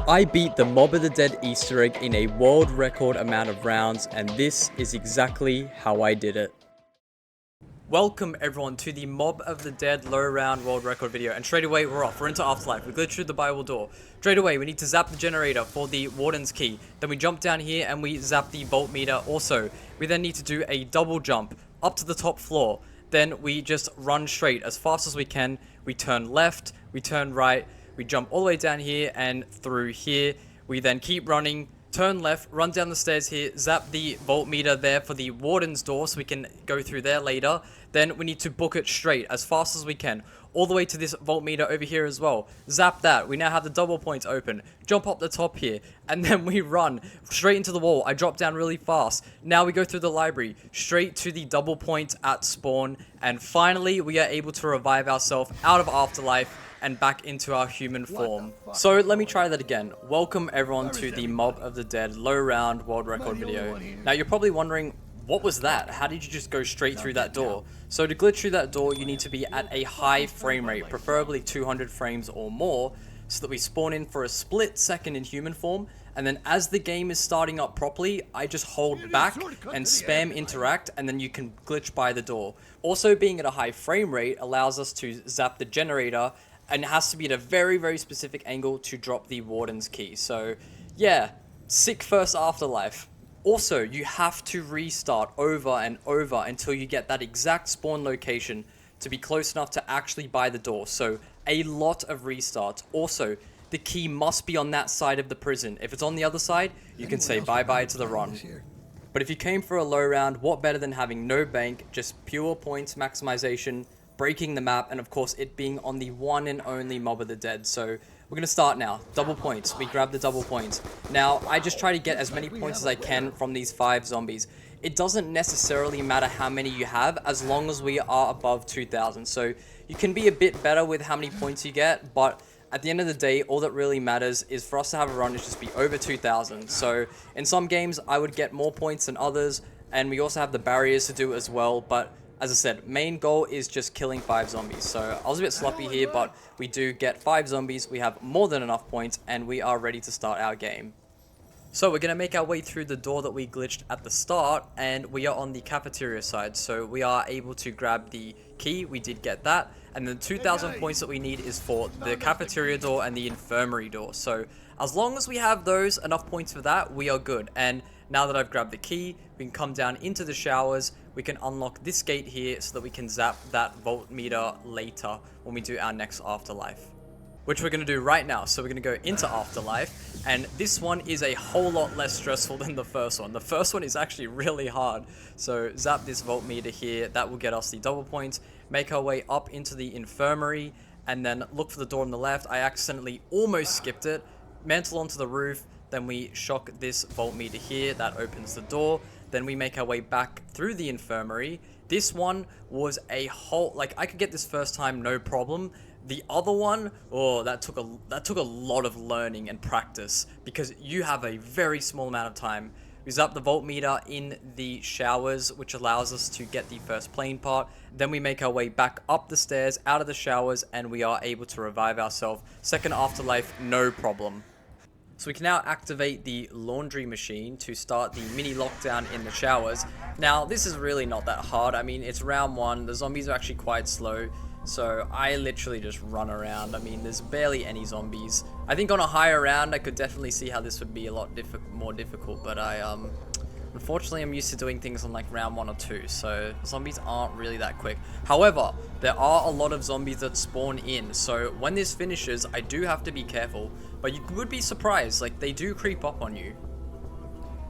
I beat the Mob of the Dead Easter egg in a world record amount of rounds, and this is exactly how I did it. Welcome everyone to the Mob of the Dead low round world record video, and straight away we're off. We're into Afterlife. We glitched through the Bible door. Straight away we need to zap the generator for the Warden's key. Then we jump down here and we zap the voltmeter also. We then need to do a double jump up to the top floor. Then we just run straight as fast as we can. We turn left, we turn right, we jump all the way down here and through here. We then keep running, turn left, run down the stairs here, zap the voltmeter there for the Warden's door so we can go through there later. Then we need to book it straight as fast as we can, all the way to this voltmeter over here as well. Zap that. We now have the double points open. Jump up the top here, and then we run straight into the wall. I drop down really fast. Now we go through the library, straight to the double point at spawn, and finally we are able to revive ourselves out of Afterlife and back into our human form. So let me try that again. Welcome everyone to the Mob of the Dead low round world record video. Now you're probably wondering, what was that? How did you just go straight through that door? So to glitch through that door, you need to be at a high frame rate, preferably 200 frames or more, so that we spawn in for a split second in human form, and then as the game is starting up properly, I just hold back and spam interact, and then you can glitch by the door. Also, being at a high frame rate allows us to zap the generator, and it has to be at a very, very specific angle to drop the Warden's key. So yeah, sick first Afterlife. Also, you have to restart over and over until you get that exact spawn location to be close enough to actually buy the door. So a lot of restarts. Also, the key must be on that side of the prison. If it's on the other side, you can say bye-bye to the run. But if you came for a low round, what better than having no bank, just pure points maximization, breaking the map, and of course it being on the one and only Mob of the Dead. So we're going to start now. Double points. We grab the double points. Now, I just try to get as many points as I can from these 5 zombies. It doesn't necessarily matter how many you have, as long as we are above 2,000. So you can be a bit better with how many points you get, but at the end of the day, all that really matters is for us to have a run is just be over 2,000. So in some games, I would get more points than others, and we also have the barriers to do as well, but as I said, main goal is just killing 5 zombies. So I was a bit sloppy here, but we do get 5 zombies. We have more than enough points, and we are ready to start our game. So we're going to make our way through the door that we glitched at the start, and we are on the cafeteria side. So we are able to grab the key. We did get that. And the 2,000 points that we need is for the cafeteria door and the infirmary door. So as long as we have those, enough points for that, we are good. And now that I've grabbed the key, we can come down into the showers. We can unlock this gate here so that we can zap that voltmeter later when we do our next Afterlife, which we're going to do right now. So we're going to go into Afterlife, and this one is a whole lot less stressful than the first one. The first one is actually really hard. So zap this voltmeter here. That will get us the double points. Make our way up into the infirmary, and then look for the door on the left. I accidentally almost skipped it. Mantle onto the roof. Then we shock this voltmeter here. That opens the door. Then we make our way back through the infirmary. This one was a whole, like, I could get this first time no problem. The other one, oh, that took a lot of learning and practice, because you have a very small amount of time. We zap the voltmeter in the showers, which allows us to get the first plane part. Then we make our way back up the stairs, out of the showers, and we are able to revive ourselves. Second Afterlife, no problem. So we can now activate the laundry machine to start the mini lockdown in the showers. Now, this is really not that hard. I mean, it's round 1. The zombies are actually quite slow. So I literally just run around. I mean, there's barely any zombies. I think on a higher round, I could definitely see how this would be a lot more difficult. But unfortunately, I'm used to doing things on like round 1 or 2. So zombies aren't really that quick. However, there are a lot of zombies that spawn in. So when this finishes, I do have to be careful. But you would be surprised, like, they do creep up on you.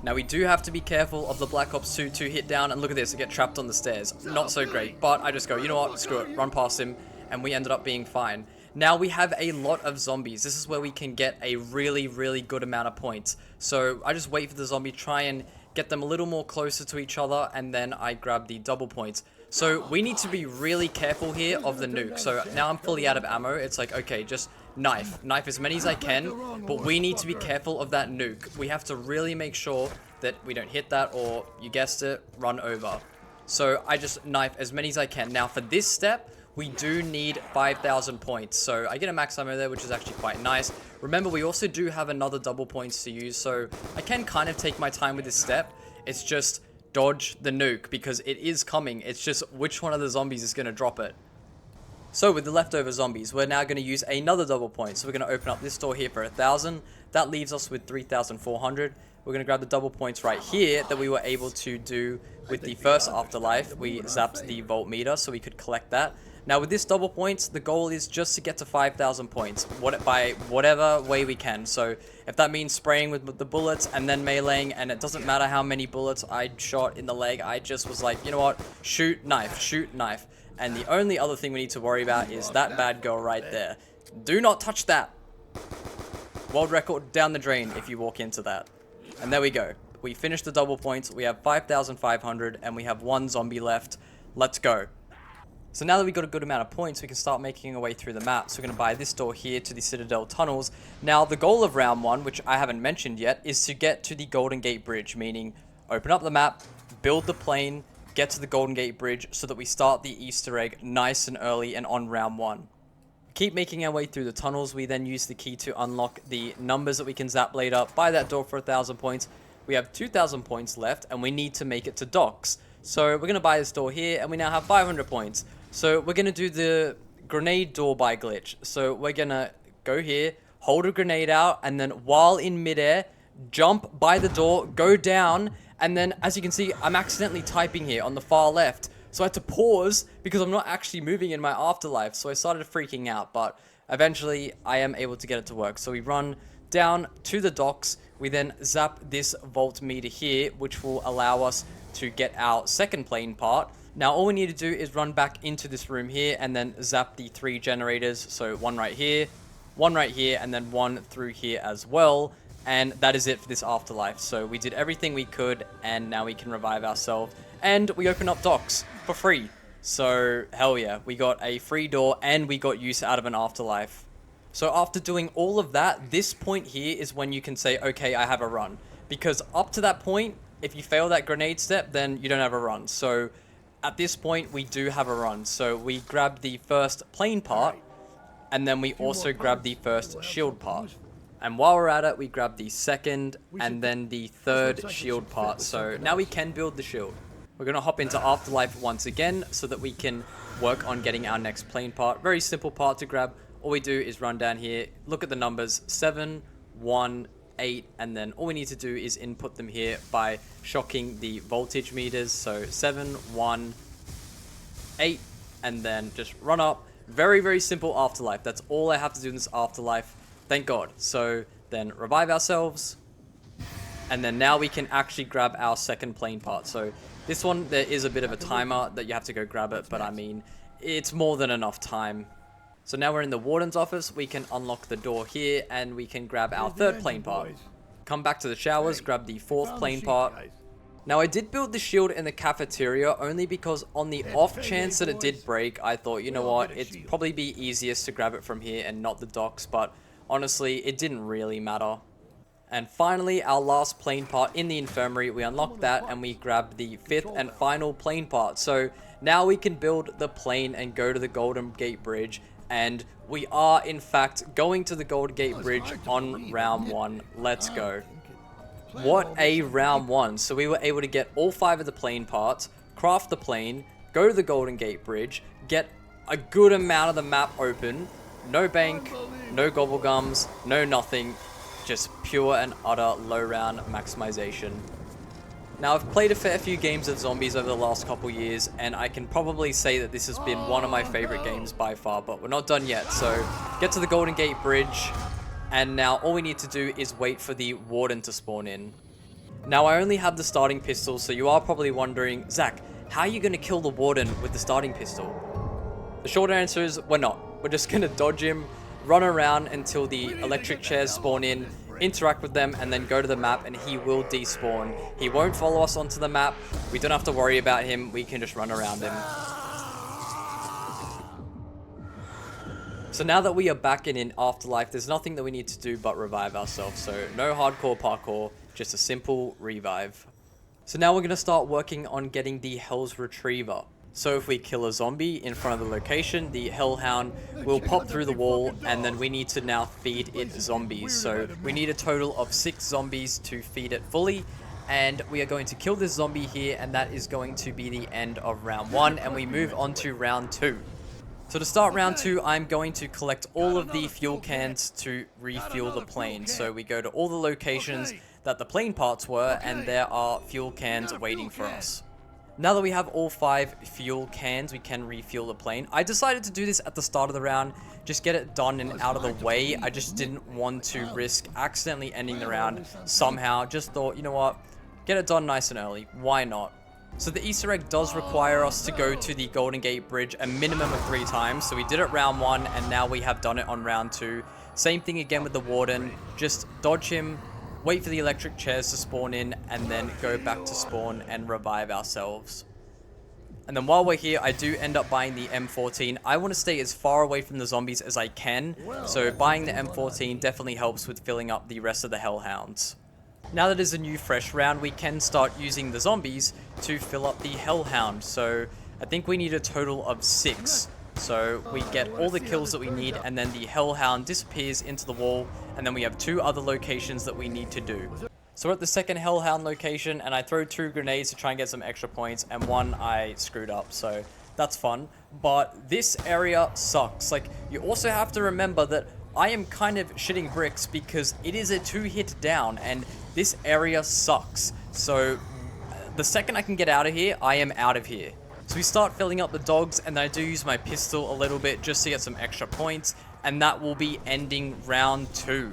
Now, we do have to be careful of the Black Ops 2 hit down, and look at this, I get trapped on the stairs. Not so great, but I just go, you know what, screw it, run past him, and we ended up being fine. Now, we have a lot of zombies. This is where we can get a really, really good amount of points. So, I just wait for the zombie, try and get them a little more closer to each other, and then I grab the double points. So, we need to be really careful here of the nuke. So, now I'm fully out of ammo. It's like, okay, just knife as many as I can, but we need to be careful of that nuke. We have to really make sure that we don't hit that, or, you guessed it, run over. So I just knife as many as I can. Now for this step, we do need 5,000 points. So I get a max ammo there, which is actually quite nice. Remember, we also do have another double points to use, so I can kind of take my time with this step. It's just dodge the nuke, because it is coming. It's just which one of the zombies is going to drop it. So with the leftover zombies, we're now going to use another double point. So we're going to open up this door here for 1,000. That leaves us with 3,400. We're going to grab the double points right here that we were able to do with the first Afterlife. We zapped the voltmeter so we could collect that. Now with this double points, the goal is just to get to 5,000 points by whatever way we can. So if that means spraying with the bullets and then meleeing, and it doesn't matter how many bullets I shot in the leg, I just was like, you know what, shoot, knife. And the only other thing we need to worry about is that bad girl right there. Do not touch that. World record down the drain if you walk into that. And there we go. We finished the double points. We have 5,500 and we have one zombie left. Let's go. So now that we've got a good amount of points, we can start making our way through the map. So we're going to buy this door here to the Citadel tunnels. Now, the goal of round 1, which I haven't mentioned yet, is to get to the Golden Gate Bridge, meaning open up the map, build the plane, get to the Golden Gate Bridge so that we start the Easter egg nice and early and on round 1. Keep making our way through the tunnels. We then use the key to unlock the numbers that we can zap later. Buy that door for 1,000 points. We have 2,000 points left and we need to make it to docks. So we're going to buy this door here and we now have 500 points. So we're going to do the grenade door by glitch. So we're going to go here, hold a grenade out, and then while in midair, jump by the door, go down, and then as you can see, I'm accidentally typing here on the far left. So I had to pause because I'm not actually moving in my Afterlife. So I started freaking out, but eventually I am able to get it to work. So we run down to the docks. We then zap this voltmeter here, which will allow us to get our second plane part. Now all we need to do is run back into this room here and then zap the 3 generators. So one right here, and then one through here as well. And that is it for this Afterlife. So we did everything we could and now we can revive ourselves. And we open up docks for free. So hell yeah, we got a free door and we got use out of an Afterlife. So after doing all of that, this point here is when you can say, okay, I have a run. Because up to that point, if you fail that grenade step, then you don't have a run. So at this point, we do have a run. So we grab the first plane part, and then we also grab the first shield part. And while we're at it, we grab the second and then the third shield part. So now we can build the shield. We're going to hop into Afterlife once again so that we can work on getting our next plane part. Very simple part to grab. All we do is run down here, look at the numbers, 7, 1, 8, and then all we need to do is input them here by shocking the voltage meters. So 7, 1, 8, and then just run up. Very, very simple Afterlife. That's all I have to do in this Afterlife. Thank God. So then revive ourselves. And then now we can actually grab our second plane part. So this one, there is a bit of a timer that you have to go grab it. But I mean, it's more than enough time. So now we're in the warden's office. We can unlock the door here and we can grab our third plane part. Come back to the showers, grab the fourth plane part. Now I did build the shield in the cafeteria only because on the off chance that it did break, I thought, you know what, it'd probably be easiest to grab it from here and not the docks, but honestly, it didn't really matter. And finally, our last plane part in the infirmary, we unlocked that and we grabbed the fifth and final plane part. So now we can build the plane and go to the Golden Gate Bridge. And we are, in fact, going to the Golden Gate Bridge on round 1. Let's go. What a round 1. So we were able to get all 5 of the plane parts, craft the plane, go to the Golden Gate Bridge, get a good amount of the map open. No bank, no gobblegums, no nothing. Just pure and utter low round maximization. Now, I've played a fair few games of zombies over the last couple years, and I can probably say that this has been one of my favorite games by far, but we're not done yet. So, get to the Golden Gate Bridge, and now all we need to do is wait for the warden to spawn in. Now, I only have the starting pistol, so you are probably wondering, Zach, how are you going to kill the warden with the starting pistol? The short answer is, we're not. We're just going to dodge him, run around until the electric chairs spawn in, interact with them, and then go to the map, and he will despawn. He won't follow us onto the map. We don't have to worry about him. We can just run around him. So now that we are back in Afterlife, there's nothing that we need to do but revive ourselves. So no hardcore parkour, just a simple revive. So now we're going to start working on getting the Hell's Retriever. So if we kill a zombie in front of the location, the hellhound will pop through the wall, and then we need to now feed it zombies. So we need a total of 6 zombies to feed it fully, and we are going to kill this zombie here, and that is going to be the end of round 1, and we move on to round 2. So to start round 2, I'm going to collect all of the fuel cans to refuel the plane. So we go to all the locations that the plane parts were, and there are fuel cans waiting for us. Now that we have all 5 fuel cans, we can refuel the plane. I decided to do this at the start of the round, just get it done and out of the way. I just didn't want to risk accidentally ending the round somehow. Just thought, you know what, get it done nice and early. Why not? So the Easter egg does require us to go to the Golden Gate Bridge a minimum of 3 times. So we did it round 1, and now we have done it on round 2. Same thing again with the Warden. Just dodge him, wait for the electric chairs to spawn in, and then go back to spawn and revive ourselves. And then while we're here, I do end up buying the M14. I want to stay as far away from the zombies as I can, so buying the M14 definitely helps with filling up the rest of the hellhounds. Now that it's a new fresh round, we can start using the zombies to fill up the hellhound. So I think we need a total of 6. So we get all the kills that we need, and then the hellhound disappears into the wall, and then we have 2 other locations that we need to do. So we're at the second hellhound location, and I throw 2 grenades to try and get some extra points, and 1 I screwed up, so that's fun. But this area sucks. Like, you also have to remember that I am kind of shitting bricks because it is a 2-hit down, and this area sucks. So the second I can get out of here, I am out of here. So we start filling up the dogs, and I do use my pistol a little bit just to get some extra points, and that will be ending round 2.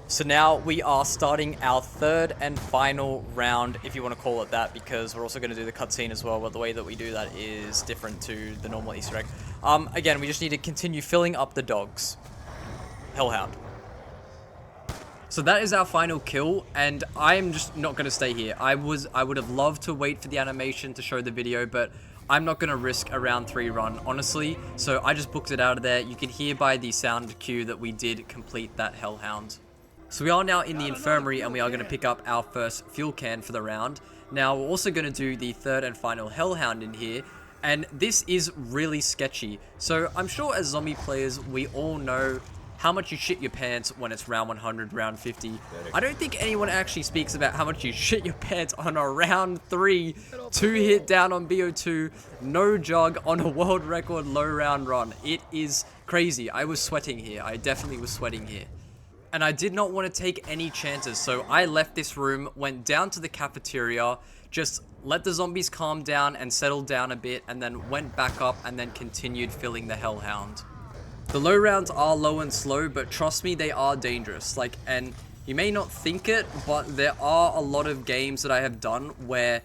So now we are starting our 3rd and final round, if you want to call it that, because we're also going to do the cutscene as well, but the way that we do that is different to the normal Easter egg. Again, we just need to continue filling up the dogs. Hellhound. So that is our final kill, and I am just not going to stay here. I would have loved to wait for the animation to show the video, but I'm not going to risk a round 3 run, honestly. So I just booked it out of there. You can hear by the sound cue that we did complete that hellhound. So we are now in the infirmary, and we are going to pick up our first fuel can for the round. Now we're also going to do the 3rd and final hellhound in here, and this is really sketchy. So I'm sure as zombie players, we all know how much you shit your pants when it's round 100, round 50. I don't think anyone actually speaks about how much you shit your pants on a round 3, 2-hit down on BO2, no jug on a world record low round run. It is crazy. I was sweating here. I definitely was sweating here. And I did not want to take any chances, so I left this room, went down to the cafeteria, just let the zombies calm down and settle down a bit, and then went back up and then continued filling the hellhound. The low rounds are low and slow, but trust me, they are dangerous. Like, and you may not think it, but there are a lot of games that I have done where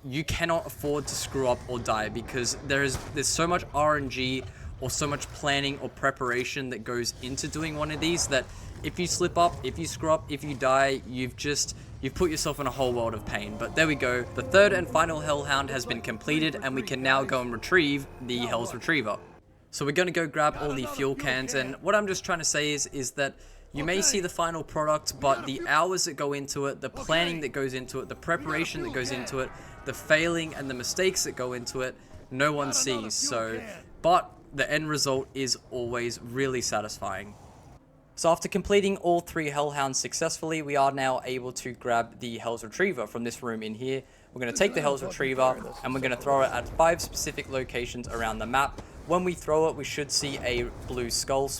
you cannot afford to screw up or die, because there's so much RNG or so much planning or preparation that goes into doing one of these that if you slip up, if you screw up, if you die, you've put yourself in a whole world of pain. But there we go. The 3rd and final hellhound has been completed, and we can now go and retrieve the Hell's Retriever. So we're going to go grab all the fuel cans, and what I'm just trying to say is that you may see the final product, but the hours that go into it, the planning that goes into it, the preparation that goes into it, the failing and the mistakes that go into it, no one sees. So, but the end result is always really satisfying. So after completing all 3 hellhounds successfully, we are now able to grab the Hell's Retriever from this room in here. We're going to take the Hell's Retriever, and we're going to throw it at 5 specific locations around the map. When we throw it, we should see a blue skull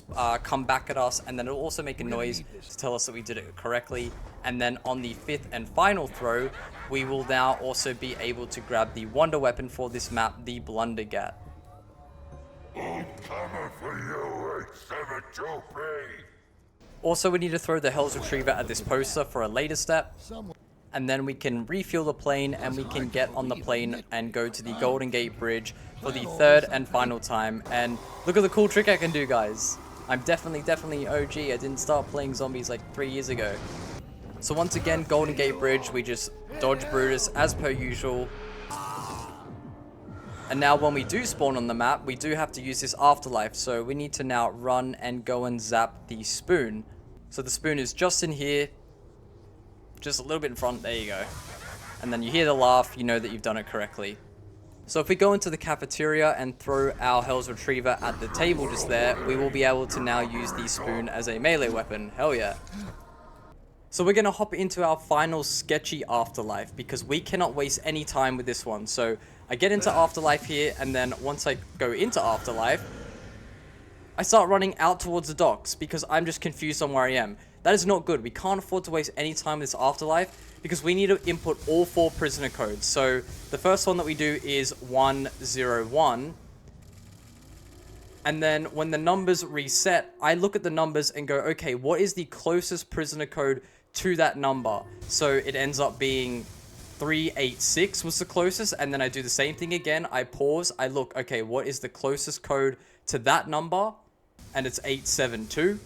come back at us, and then it'll also make a noise to tell us that we did it correctly. And then on the 5th and final throw, we will now also be able to grab the wonder weapon for this map, the Blundergat. Also, we need to throw the Hell's Retriever at this poster for a later step. And then we can refuel the plane, and we can get on the plane and go to the Golden Gate Bridge for the 3rd and final time. And look at the cool trick I can do, guys. I'm definitely OG. I didn't start playing zombies like 3 years ago. So once again, Golden Gate Bridge, we just dodge Brutus as per usual. And now when we do spawn on the map, we do have to use this Afterlife. So we need to now run and go and zap the spoon. So the spoon is just in here. Just a little bit in front, there you go. And then you hear the laugh, you know that you've done it correctly. So if we go into the cafeteria and throw our Hell's Retriever at the table just there, we will be able to now use the spoon as a melee weapon. Hell yeah. So we're going to hop into our final sketchy Afterlife because we cannot waste any time with this one. So I get into Afterlife here, and then once I go into Afterlife, I start running out towards the docks because I'm just confused on where I am. That is not good. We can't afford to waste any time with this Afterlife because we need to input all 4 prisoner codes. So the first one that we do is 101. And then when the numbers reset, I look at the numbers and go, okay, what is the closest prisoner code to that number? So it ends up being 386 was the closest, and then I do the same thing again. I pause, I look, okay, what is the closest code to that number? And it's 872.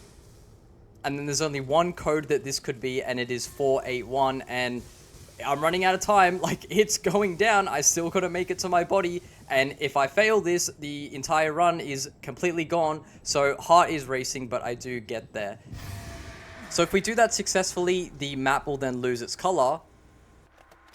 And then there's only one code that this could be, and it is 481, and I'm running out of time. Like, it's going down. I still gotta make it to my body, and if I fail this, the entire run is completely gone. So heart is racing, but I do get there. So if we do that successfully, the map will then lose its color.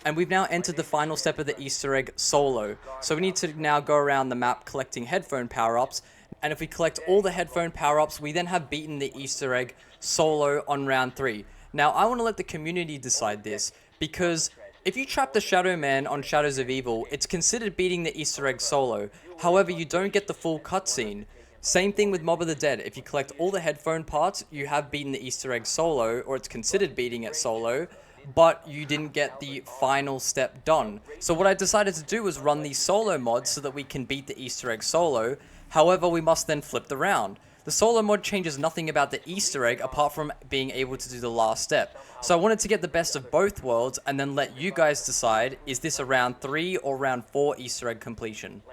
And we've now entered the final step of the Easter egg, solo. So we need to now go around the map collecting headphone power-ups. And if we collect all the headphone power-ups, we then have beaten the Easter egg solo on round 3. Now, I want to let the community decide this, because if you trap the Shadow Man on Shadows of Evil, it's considered beating the Easter egg solo. However, you don't get the full cutscene. Same thing with Mob of the Dead. If you collect all the headphone parts, you have beaten the Easter egg solo, or it's considered beating it solo, but you didn't get the final step done. So what I decided to do was run the solo mod so that we can beat the Easter egg solo. However, we must then flip the round. The solo mod changes nothing about the Easter egg apart from being able to do the last step. So I wanted to get the best of both worlds and then let you guys decide, is this a round 3 or round 4 Easter egg completion?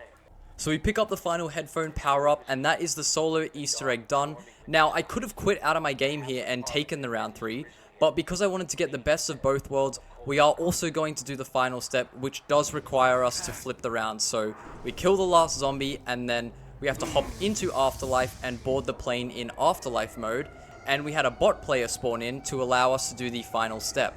So we pick up the final headphone power up, and that is the solo Easter egg done. Now, I could have quit out of my game here and taken the round 3, but because I wanted to get the best of both worlds, we are also going to do the final step, which does require us to flip the round. So we kill the last zombie, and then we have to hop into Afterlife and board the plane in Afterlife mode, and we had a bot player spawn in to allow us to do the final step.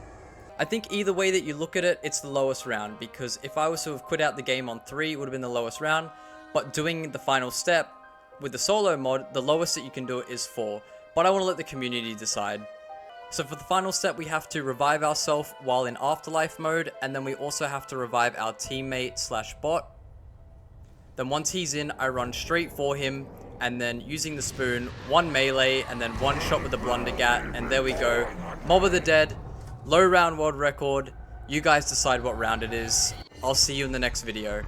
I think either way that you look at it, it's the lowest round, because if I was to have quit out the game on 3, it would have been the lowest round, but doing the final step with the solo mod, the lowest that you can do it is 4, but I want to let the community decide. So for the final step, we have to revive ourselves while in Afterlife mode, and then we also have to revive our teammate slash bot. Then once he's in, I run straight for him, and then using the spoon, 1 melee, and then 1 shot with the blundergat, and there we go. Mob of the Dead, low round world record. You guys decide what round it is. I'll see you in the next video.